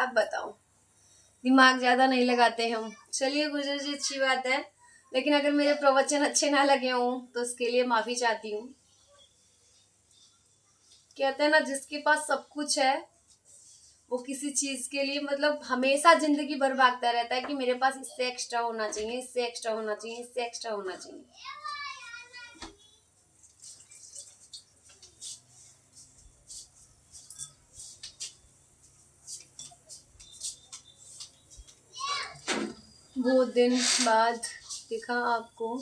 आप बताओ। दिमाग ज़्यादा नहीं लगाते हम। चलिए गुजर जी, अच्छी बात है, लेकिन अगर मेरे प्रवचन अच्छे ना लगे हों तो उसके लिए माफ़ी चाहती हूँ। कहते हैं ना, जिसके पास सब कुछ है वो किसी चीज़ के लिए मतलब हमेशा ज़िंदगी भर भागता रहता है कि मेरे पास इससे एक्स्ट्रा होना चाहिए, इससे एक्स्ट्रा होना चाहिए, इससे एक्स्ट्रा होना चाहिए। बहुत दिन बाद देखा आपको,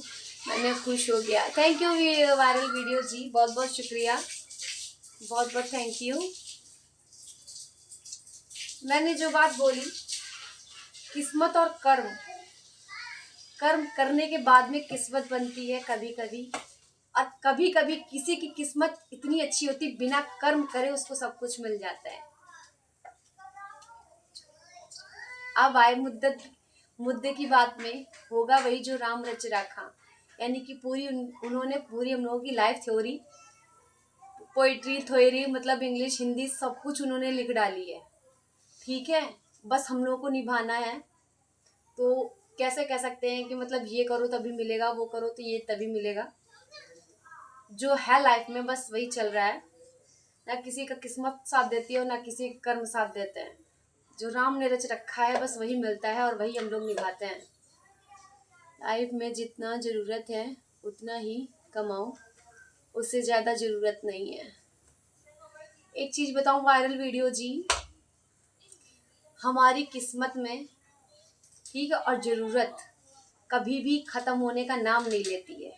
मैंने खुश हो गया। थैंक यू वायरल वीडियो जी, बहुत बहुत शुक्रिया, बहुत बहुत थैंक यू। मैंने जो बात बोली, किस्मत और कर्म, कर्म करने के बाद में किस्मत बनती है कभी कभी, और कभी कभी किसी की किस्मत इतनी अच्छी होती बिना कर्म करे उसको सब कुछ मिल जाता है। अब आए मुद्दे की बात में, होगा वही जो राम रच रखा, यानी कि उन्होंने पूरी हम लोगों की लाइफ थ्योरी, पोइट्री थ्योरी, मतलब इंग्लिश हिंदी सब कुछ उन्होंने लिख डाली है। ठीक है, बस हम लोगों को निभाना है। तो कैसे कह सकते हैं कि मतलब ये करो तभी मिलेगा, वो करो तो ये तभी मिलेगा। जो है लाइफ में बस वही चल रहा है, ना किसी का किस्मत साथ देती है और ना किसी का कर्म साथ देते हैं। जो राम ने रच रखा है बस वही मिलता है और वही हम लोग निभाते हैं। लाइफ में जितना ज़रूरत है उतना ही कमाओ, उससे ज़्यादा ज़रूरत नहीं है। एक चीज़ बताऊं वायरल वीडियो जी, हमारी किस्मत में, ठीक है, और ज़रूरत कभी भी ख़त्म होने का नाम नहीं लेती है।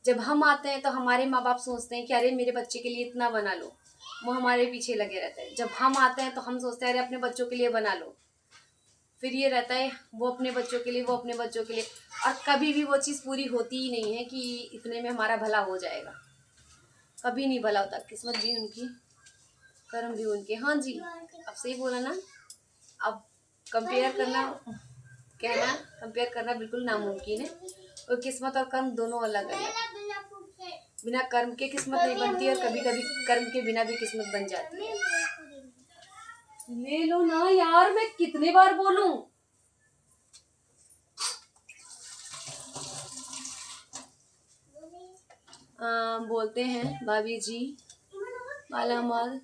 जब हम आते हैं तो हमारे माँ बाप सोचते हैं कि अरे मेरे बच्चे के लिए इतना बना लो, वो हमारे पीछे लगे रहते हैं। जब हम आते हैं तो हम सोचते हैं अरे अपने बच्चों के लिए बना लो, फिर ये रहता है वो अपने बच्चों के लिए, वो अपने बच्चों के लिए, और कभी भी वो चीज़ पूरी होती ही नहीं है कि इतने में हमारा भला हो जाएगा। कभी नहीं भला होता। किस्मत भी उनकी, कर्म भी उनके। हाँ जी, अब सही बोला ना। अब कंपेयर करना, कहना कंपेयर करना बिल्कुल नामुमकिन है, और किस्मत और कर्म दोनों अलग अलग है। बिना कर्म के किस्मत नहीं बनती और कभी कभी कर्म के बिना भी किस्मत बन जाती है। ले लो ना यार, मैं कितने बार बोलूं। बोलते हैं भाभी जी, मालामाल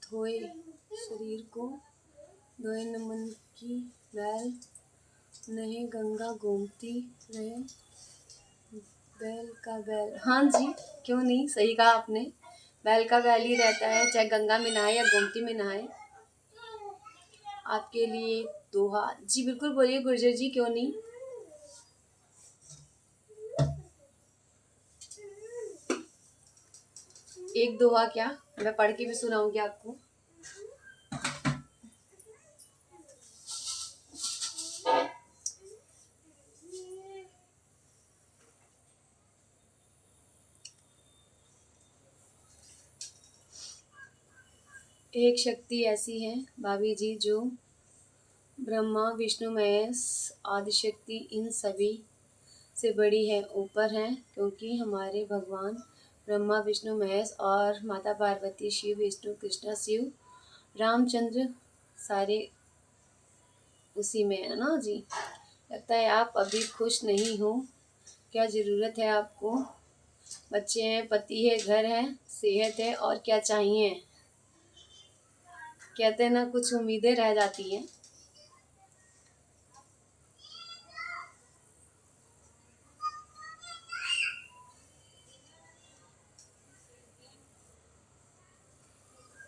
धोए शरीर को, धोए नमन की बैल, नहीं गंगा घूमती रहे, बैल का बैल। हाँ जी, क्यों नहीं, सही कहा आपने। बैल का बैल ही रहता है, चाहे गंगा में नहाए या गोमती में नहाए। आपके लिए दोहा जी, बिल्कुल बोलिए गुर्जर जी, क्यों नहीं। एक दोहा क्या, मैं पढ़ के भी सुनाऊंगी आपको। एक शक्ति ऐसी है भाभी जी जो ब्रह्मा विष्णु महेश आदिशक्ति इन सभी से बड़ी है, ऊपर है, क्योंकि हमारे भगवान ब्रह्मा विष्णु महेश और माता पार्वती, शिव विष्णु कृष्णा शिव रामचंद्र सारे उसी में है ना जी। लगता है आप अभी खुश नहीं हो, क्या ज़रूरत है आपको? बच्चे हैं, पति है, घर है, सेहत है, और क्या चाहिए? कहते हैं ना, कुछ उम्मीदें रह जाती हैं।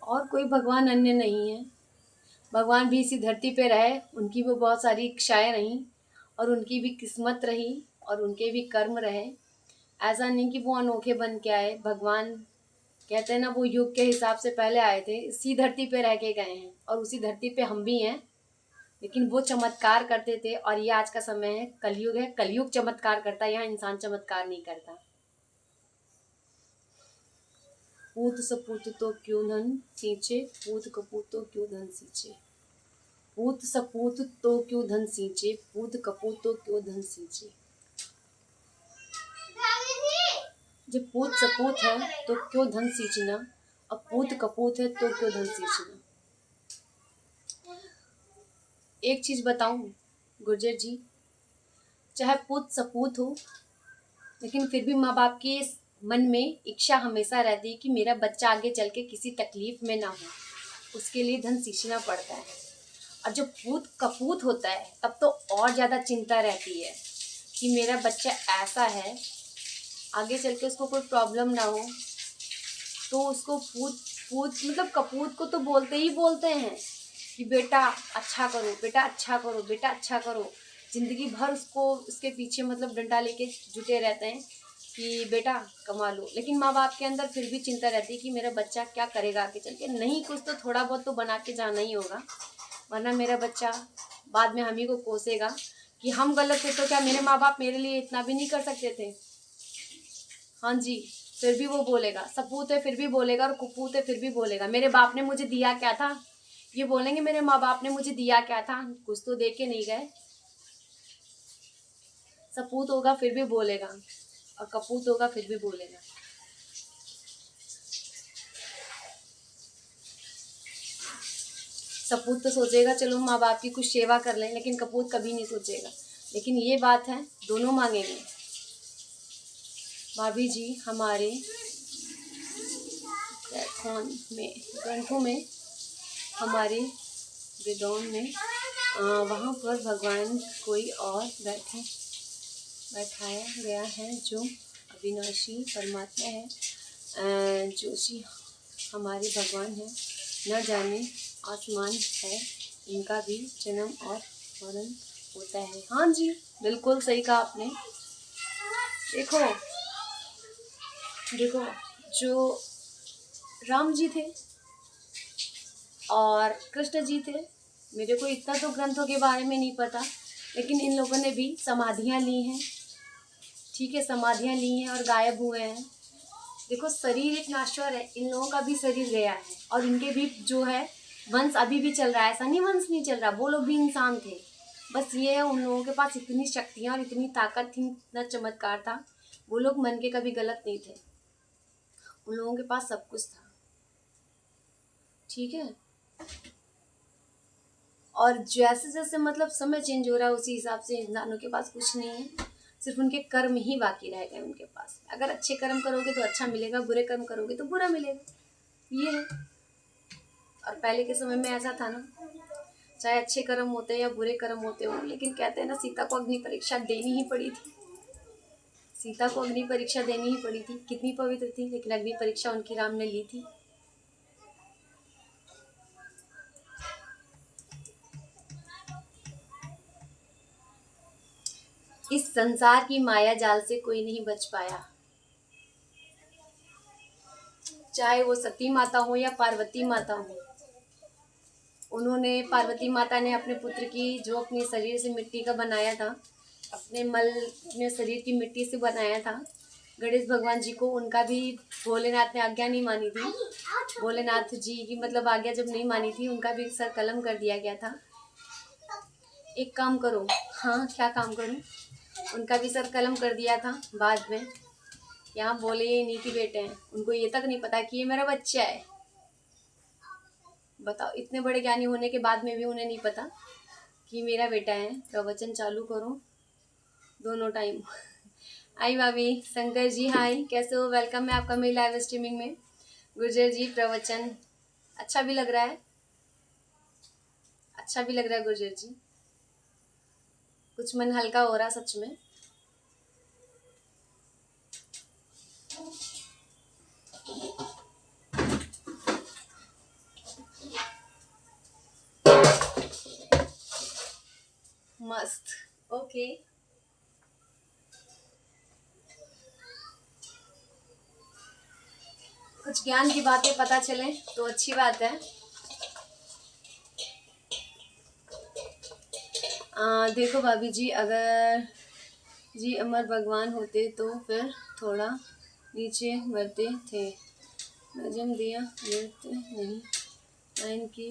और कोई भगवान अन्य नहीं है। भगवान भी इसी धरती पे रहे, उनकी भी बहुत सारी इच्छाएं रहीं और उनकी भी किस्मत रही और उनके भी कर्म रहे। ऐसा नहीं कि वो अनोखे बन के आए। भगवान कहते हैं ना, वो युग के हिसाब से पहले आए थे, इसी धरती पे रह के गए हैं और उसी धरती पे हम भी हैं। लेकिन वो चमत्कार करते थे और ये आज का समय है, कलयुग है, कलयुग चमत्कार करता है, यहाँ इंसान चमत्कार नहीं करता। पूत सपूत तो क्यों धन सींचे, पूत कपूत तो क्यों धन सींचे, पूत सपूत तो क्यों धन सींचे, पूत कपूत तो क्यों धन सींचे। जब पूत सपूत है तो क्यों धन सींचना, अब पूत कपूत है तो क्यों धन सींचना। एक चीज़ बताऊं गुर्जर जी, चाहे पुत सपूत हो, लेकिन फिर भी माँ बाप के मन में इच्छा हमेशा रहती है कि मेरा बच्चा आगे चल के किसी तकलीफ में ना हो, उसके लिए धन सींचना पड़ता है। और जब पूत कपूत होता है तब तो और ज़्यादा चिंता रहती है कि मेरा बच्चा ऐसा है, आगे चल के उसको कोई प्रॉब्लम ना हो। तो उसको पूत पूत मतलब कपूत को तो बोलते ही बोलते हैं कि बेटा अच्छा करो, बेटा अच्छा करो, बेटा अच्छा करो। ज़िंदगी भर उसको उसके पीछे मतलब डंडा लेके जुटे रहते हैं कि बेटा कमा लो। लेकिन माँ बाप के अंदर फिर भी चिंता रहती है कि मेरा बच्चा क्या करेगा आगे चल के। नहीं कुछ तो थोड़ा बहुत तो बना के जाना ही होगा, वरना मेरा बच्चा बाद में हम ही को कोसेगा कि हम गलत थे तो क्या मेरे माँ बाप मेरे लिए इतना भी नहीं कर सकते थे। हाँ जी, फिर भी वो बोलेगा। सपूत है फिर भी बोलेगा, और कुपूत है फिर भी बोलेगा। मेरे बाप ने मुझे दिया क्या था, ये बोलेंगे मेरे माँ बाप ने मुझे दिया क्या था, कुछ तो दे के नहीं गए। सपूत होगा फिर भी बोलेगा, और कपूत होगा फिर भी बोलेगा। सपूत तो सोचेगा चलो माँ बाप की कुछ सेवा कर लें, लेकिन कपूत कभी नहीं सोचेगा। लेकिन ये बात है, दोनों मांगेंगे। भाभी जी हमारे ग्रंथों में हमारे वेदों में वहाँ पर भगवान कोई और बैठाया गया है जो अविनाशी परमात्मा है। जोशी हमारे भगवान है, न जाने आसमान है, इनका भी जन्म और मरण होता है। हाँ जी, बिल्कुल सही कहा आपने। देखो देखो, जो राम जी थे और कृष्ण जी थे, मेरे को इतना तो ग्रंथों के बारे में नहीं पता, लेकिन इन लोगों ने भी समाधियाँ ली हैं। ठीक है, समाधियाँ ली हैं और गायब हुए हैं। देखो शरीर एक नश्वर है, इन लोगों का भी शरीर गया है और इनके भी जो है वंश अभी भी चल रहा है। ऐसा नहीं वंश नहीं चल रहा, वो लोग भी इंसान थे। बस ये है उन लोगों के पास इतनी शक्तियाँ और इतनी ताकत थी, इतना चमत्कार था। वो लोग मन के कभी गलत नहीं थे, उन लोगों के पास सब कुछ था। ठीक है, और जैसे जैसे मतलब समय चेंज हो रहा है उसी हिसाब से इंसानों के पास कुछ नहीं है, सिर्फ उनके कर्म ही बाकी रह गए उनके पास। अगर अच्छे कर्म करोगे तो अच्छा मिलेगा, बुरे कर्म करोगे तो बुरा मिलेगा, ये है। और पहले के समय में ऐसा था ना, चाहे अच्छे कर्म होते या बुरे कर्म होते हो, लेकिन कहते हैं ना सीता को अग्नि परीक्षा देनी ही पड़ी थी। सीता को अग्नि परीक्षा देनी ही पड़ी थी। कितनी पवित्र थी, लेकिन अग्नि परीक्षा उनकी राम ने ली थी। इस संसार की माया जाल से कोई नहीं बच पाया, चाहे वो सती माता हो या पार्वती माता हो। उन्होंने पार्वती माता ने अपने पुत्र की जो अपने शरीर से मिट्टी का बनाया था, अपने मल अपने शरीर की मिट्टी से बनाया था, गणेश भगवान जी को उनका भी भोलेनाथ ने आज्ञा नहीं मानी थी। भोलेनाथ जी की मतलब आज्ञा जब नहीं मानी थी, उनका भी सर कलम कर दिया गया था। एक काम करो, हाँ क्या काम करूँ, उनका भी सर कलम कर दिया था बाद में। यहाँ बोले ये नीति बेटे हैं, उनको ये तक नहीं पता कि ये मेरा बच्चा है। बताओ, इतने बड़े ज्ञानी होने के बाद में भी उन्हें नहीं पता कि मेरा बेटा है। प्रवचन चालू करो दोनों टाइम। आई भाभी, शंकर जी हाय, कैसे हो? वेलकम है आपका मेरी लाइव स्ट्रीमिंग में। गुर्जर जी प्रवचन अच्छा भी लग रहा है, अच्छा भी लग रहा है गुर्जर जी, कुछ मन हल्का हो रहा सच में। मस्त, ओके। कुछ ज्ञान की बातें पता चले तो अच्छी बात है। देखो भाभी जी, अगर जी अमर भगवान होते तो फिर थोड़ा नीचे मरते थे, नजम दिया मिलते नहीं लाइन की।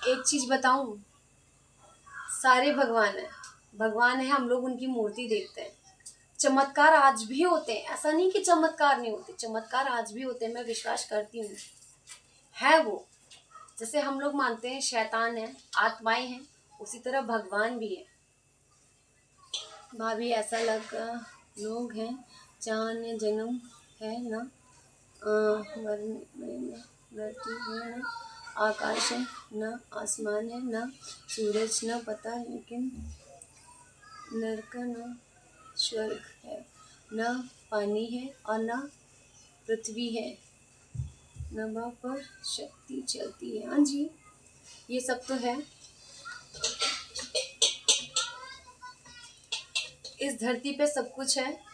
एक चीज बताऊं, सारे भगवान हैं, भगवान है, हम लोग उनकी मूर्ति देखते हैं। चमत्कार आज भी होते हैं, ऐसा नहीं कि चमत्कार नहीं होते, चमत्कार आज भी होते हैं, मैं विश्वास करती हूँ है वो। जैसे हम लोग मानते हैं शैतान है, आत्माएं हैं, उसी तरह भगवान भी है। भाभी ऐसा लगा लोग हैं जहाँ न जन्म है न धरती है, न आकाश है, न आसमान है, न सूरज, न पता लेकिन नरक न स्वर्ग है, न पानी है और न पृथ्वी है, नभा पर शक्ति चलती है। हाँ जी, ये सब तो है। इस धरती पे सब कुछ है।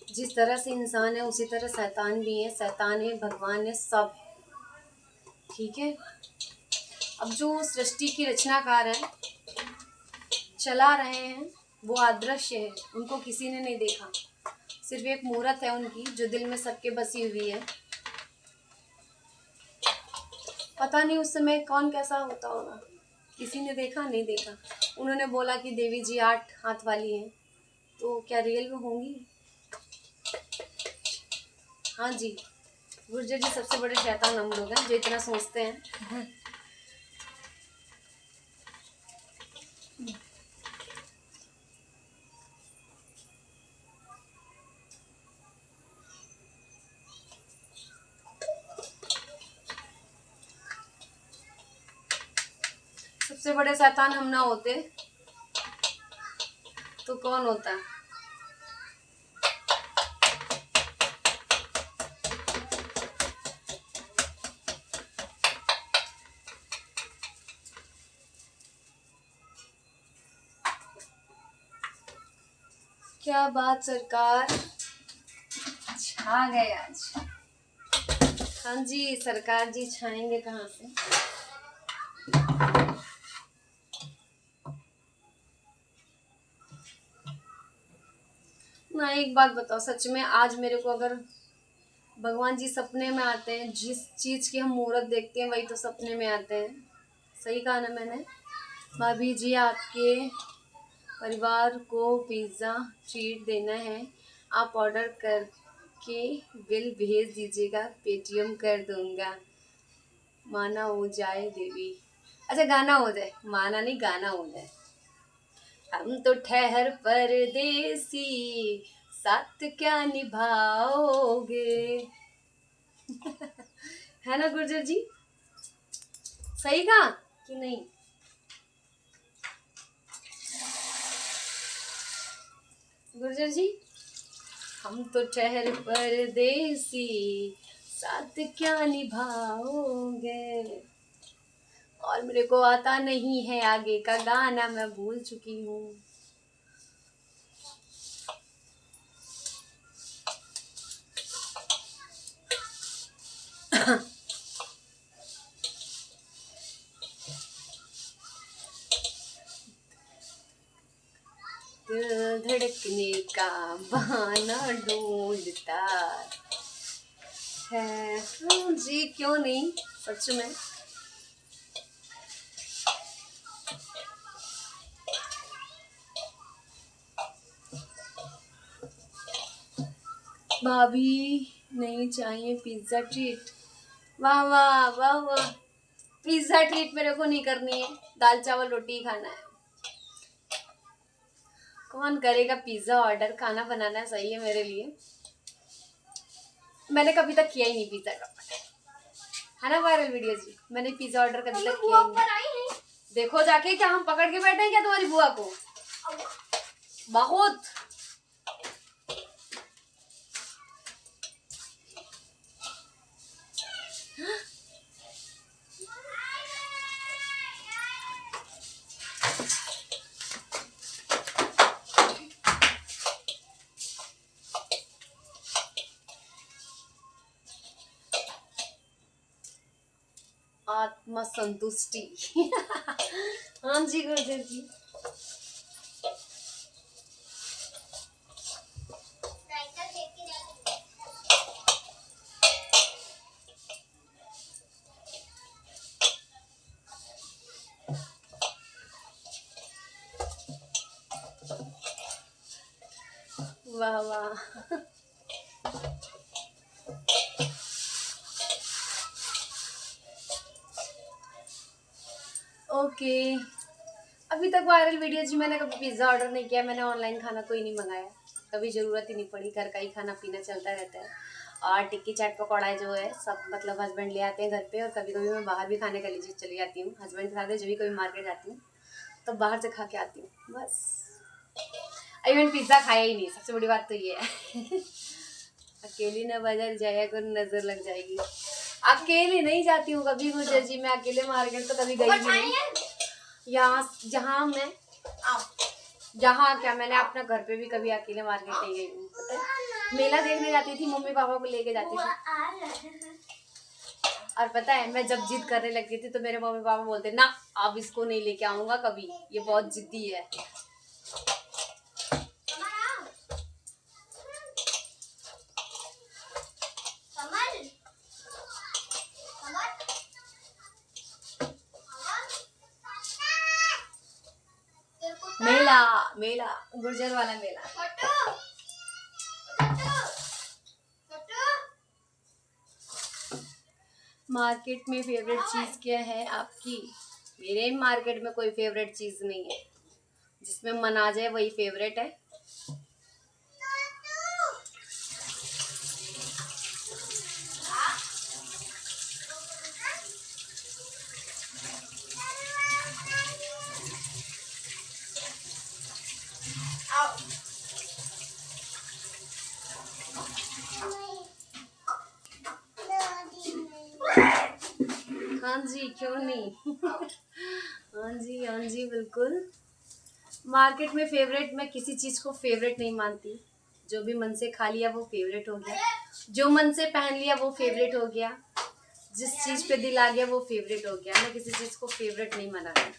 जिस तरह से इंसान है उसी तरह शैतान भी है, शैतान है, भगवान है, सब है। ठीक है। अब जो सृष्टि की रचनाकार है, चला रहे हैं, वो अदृश्य है, उनको किसी ने नहीं देखा। सिर्फ एक मूरत है उनकी जो दिल में सबके बसी हुई है। पता नहीं उस समय कौन कैसा होता होगा, किसी ने देखा नहीं देखा। उन्होंने बोला कि देवी जी 8 हाथ वाली हैं, तो क्या रियल में होंगी? हाँ जी, गुर्जर जी सबसे बड़े शैतान हम लोग हैं जो इतना सोचते हैं। सबसे बड़े शैतान हम ना होते तो कौन होता? क्या बात सरकार, छा गए आज। हाँ जी सरकार जी, छाएंगे कहाँ से। ना एक बात बताओ, सच में आज मेरे को अगर भगवान जी सपने में आते हैं, जिस चीज की हम मुहूर्त देखते हैं वही तो सपने में आते हैं। सही कहा ना मैंने? भाभी जी आपके परिवार को पिज़्ज़ा ट्रीट देना है, आप ऑर्डर करके बिल भेज दीजिएगा, पेटीएम कर दूंगा। माना हो जाए देवी। अच्छा गाना हो जाए, माना नहीं गाना हो जाए। हम तो ठहर परदेसी, साथ क्या निभाओगे। है ना गुर्जर जी? सही कहा कि नहीं? गुर्जर जी, हम तो ठहर परदेसी, साथ क्या निभाओगे। और मेरे को आता नहीं है आगे का गाना, मैं भूल चुकी हूँ। दिल धड़कने का बहाना ढूंढता है। जी क्यों नहीं, सच में। भाभी नहीं चाहिए पिज्ज़ा ट्रीट। वाह वाह वाह वाह, पिज्ज़ा ट्रीट मेरे को नहीं करनी है, दाल चावल रोटी ही खाना है। कौन करेगा पिज्ज़ा ऑर्डर, खाना बनाना सही है मेरे लिए। मैंने कभी तक किया ही नहीं पिज्ज़ा का ऑर्डर, है ना वायरल वीडियो जी। मैंने पिज्ज़ा ऑर्डर कभी तक किया ही नहीं। देखो जाके, क्या हम पकड़ के बैठे हैं क्या तुम्हारी बुआ को? बहुत। आत्मा संतुष्टि। हाँ जी गुरुदेव जी। वाह वाह। ओके। अभी तक वायरल वीडियो जी मैंने कभी पिज्ज़ा ऑर्डर नहीं किया, मैंने ऑनलाइन खाना कोई नहीं मंगाया, कभी ज़रूरत ही नहीं पड़ी, घर का ही खाना पीना चलता रहता है। और टिक्की चाट पकौड़ा जो है सब मतलब हस्बैंड ले आते हैं घर पे, और कभी कभी मैं बाहर भी खाने के लिए चली जाती हूँ हस्बैंड के साथ, जब भी कभी मार्केट जाती हूँ तो बाहर से खा के आती हूँ बस। अभी मैंने पिज़्ज़ा खाया ही नहीं, सबसे बड़ी बात तो ये है। अकेली ना बाजार जाया कर, नजर लग जाएगी। अकेले नहीं जाती हूँ कभी कुछ जी, मैं अकेले मार्केट तो कभी गई नहीं। यहाँ जहाँ क्या मैंने अपना घर पे भी कभी अकेले मार्केट नहीं गई हूँ, पता है। मेला देखने जाती थी, मम्मी पापा को लेके जाती थी। और पता है मैं जब जिद करने लगती थी तो मेरे मम्मी पापा बोलते ना अब इसको नहीं लेके आऊंगा कभी, ये बहुत जिद्दी है। मेला मेला गुर्जर वाला मेला। मार्केट में फेवरेट चीज़ क्या है आपकी? मेरे मार्केट में कोई फेवरेट चीज़ नहीं है, जिसमें मन आ जाए वही फेवरेट है। हाँ जी क्यों नहीं। हाँ जी बिल्कुल। मार्केट में फेवरेट, मैं किसी चीज़ को फेवरेट नहीं मानती, जो भी मन से खा लिया वो फेवरेट हो गया, जो मन से पहन लिया वो फेवरेट हो गया, जिस चीज़ पे दिल आ गया वो फेवरेट हो गया। मैं किसी चीज़ को फेवरेट नहीं मनाती।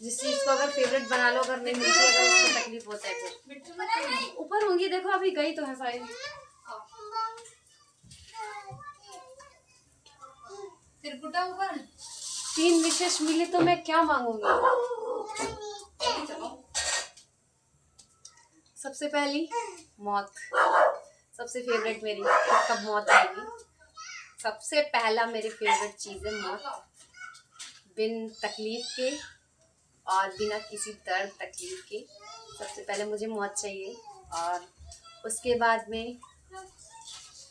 जिस चीज़ को अगर फेवरेट बना लो, अगर नहीं मिलती, अगर उसको तकलीफ होता है फिर। ऊपर होंगी देखो, अभी गई तो है सारी। त्रिकुटा ऊपर 3 विशेष मिले तो मैं क्या मांगूंगी? सबसे पहली मौत, सबसे फेवरेट मेरी, कब मौत आएगी। सबसे पहला मेरे फेवरेट चीज़ है मौत, बिन तकलीफ के और बिना किसी दर्द तकलीफ के। सबसे पहले मुझे मौत चाहिए, और उसके बाद में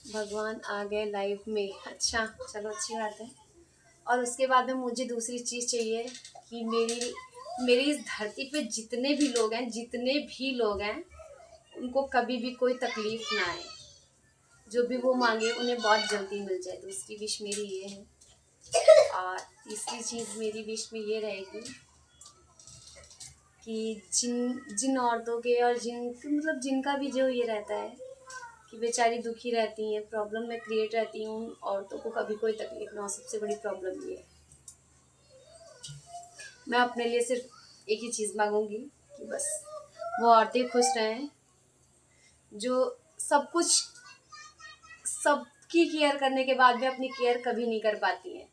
भगवान आ गए लाइफ में, अच्छा चलो अच्छी बात है। और उसके बाद में मुझे दूसरी चीज़ चाहिए कि मेरी इस धरती पे जितने भी लोग हैं उनको कभी भी कोई तकलीफ ना आए, जो भी वो मांगे उन्हें बहुत जल्दी मिल जाए। दूसरी विश मेरी ये है। और तीसरी चीज़ मेरी विश में ये रहेगी कि जिन औरतों के और जिनका भी जो ये रहता है कि बेचारी दुखी रहती हैं, प्रॉब्लम में क्रिएट रहती हूँ, औरतों को कभी कोई तकलीफ ना हो। सबसे बड़ी प्रॉब्लम ये है। मैं अपने लिए सिर्फ एक ही चीज़ मांगूंगी कि बस वो औरतें खुश रहें, जो सब कुछ सबकी केयर करने के बाद भी अपनी केयर कभी नहीं कर पाती हैं।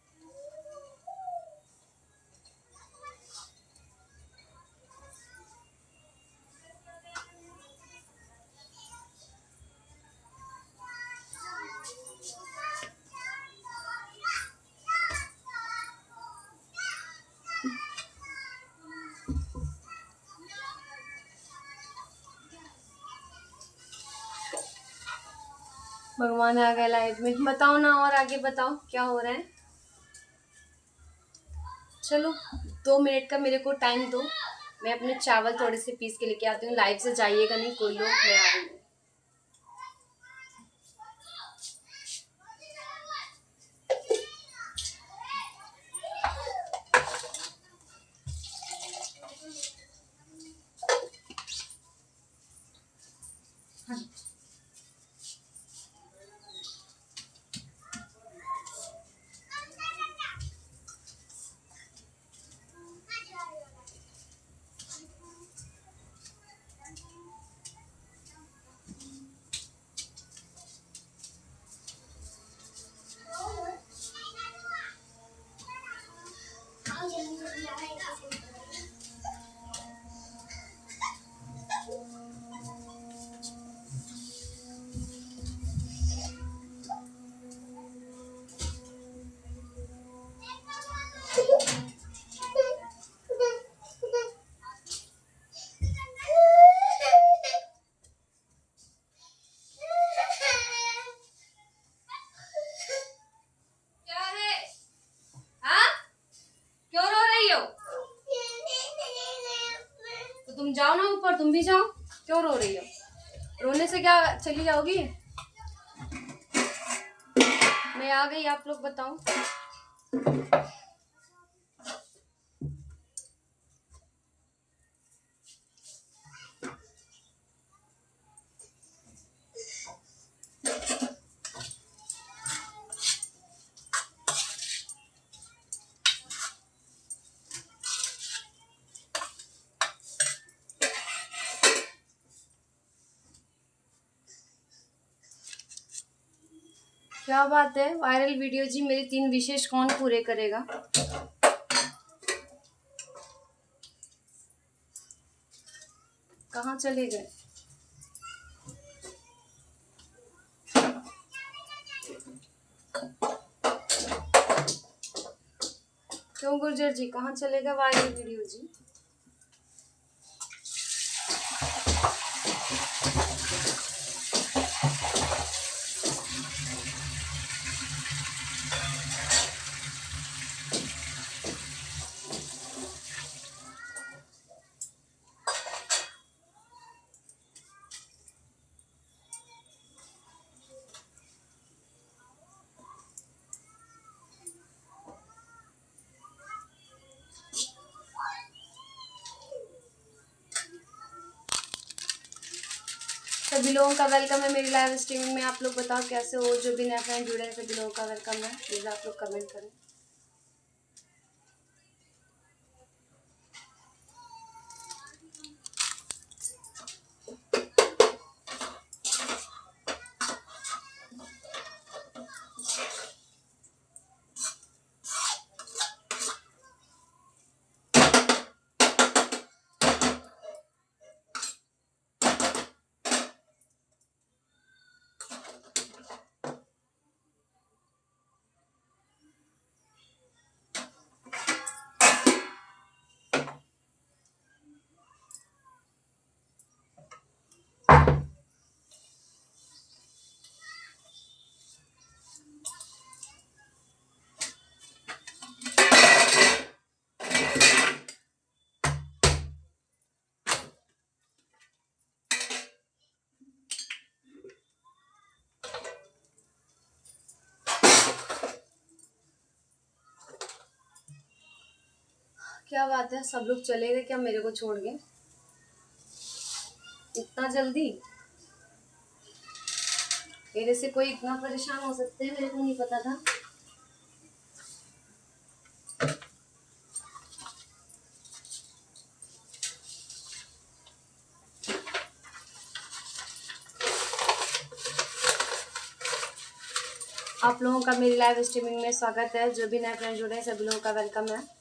भगवान आ गया लाइफ में। बताओ ना, और आगे बताओ क्या हो रहा है। चलो 2 मिनट का मेरे को टाइम दो, मैं अपने चावल थोड़े से पीस के लेके आती हूँ। लाइव से जाइएगा नहीं कोई लोग, मैं आ रही हूँ। तुम भी जाओ, क्यों रो रही हो? रोने से क्या चली जाओगी? मैं आ गई, आप लोग बताओ। क्या बात है, वायरल वीडियो जी, मेरी 3 विशेष कौन पूरे करेगा? कहाँ चले गए? क्यों गुर्जर जी, कहाँ चले गए वायरल वीडियो जी? सभी लोगों का वेलकम है मेरी लाइव स्ट्रीमिंग में। आप लोग बताओ कैसे हो? जो भी नया फ्रेंड जुड़े हैं सभी लोगों का वेलकम है। प्लीज आप लोग कमेंट करें। क्या बात है, सब लोग चले गए क्या मेरे को छोड़ के? इतना जल्दी? मेरे से कोई इतना परेशान हो सकते हैं, मेरे को नहीं पता था। आप लोगों का मेरी लाइव स्ट्रीमिंग में स्वागत है। जो भी नए फ्रेंड जुड़े हैं सभी लोगों का वेलकम है।